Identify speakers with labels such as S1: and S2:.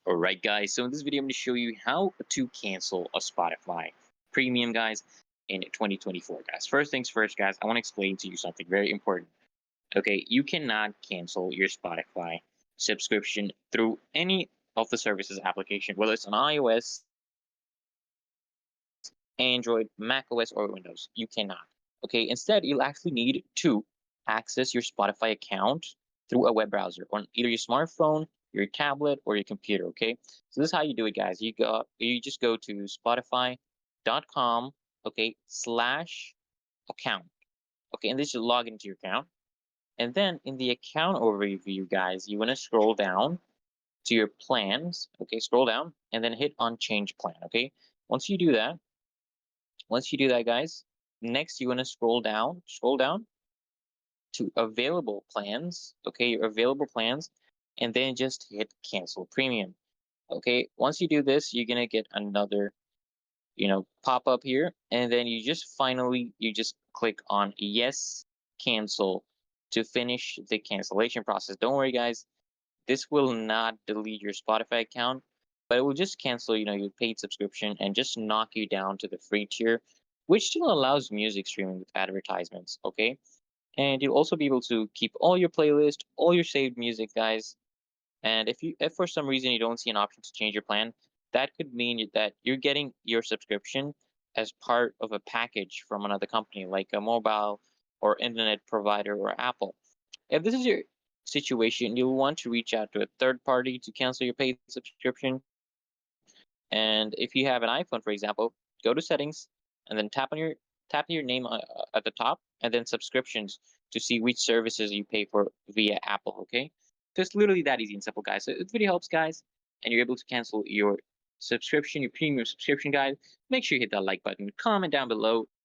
S1: Alright guys, so in this video I'm going to show you how to cancel a Spotify premium guys in 2024 guys. First things first guys, I want to explain to you something very important. Okay, you cannot cancel your Spotify subscription through any of the services application, whether it's on iOS, Android, macOS, or Windows. You cannot. Okay, instead you'll actually need to access your Spotify account through a web browser on either your smartphone, your tablet, or your computer. Okay, so this is how you do it, guys. You just go to Spotify.com. Okay, slash account. Okay, and this should log into your account. And then in the account overview, guys, you want to scroll down to your plans. Okay, scroll down and then hit on change plan. Okay, once you do that, guys, next you want to scroll down to available plans. Okay, your available plans, and then just hit cancel premium. Okay, once you do this, you're gonna get another, pop up here, and then you just click on yes, cancel to finish the cancellation process. Don't worry, guys, this will not delete your Spotify account, but it will just cancel, your paid subscription and just knock you down to the free tier, which still allows music streaming with advertisements. Okay, and you'll also be able to keep all your playlist, all your saved music, guys. And if for some reason you don't see an option to change your plan, that could mean that you're getting your subscription as part of a package from another company, like a mobile or internet provider or Apple. If this is your situation, you'll want to reach out to a third party to cancel your paid subscription. And if you have an iPhone, for example, go to settings and then tap your name at the top, and then subscriptions to see which services you pay for via Apple. Okay, so it's literally that easy and simple, guys. So it really helps, guys, and you're able to cancel your subscription, your premium subscription, guys. Make sure you hit that like button, comment down below,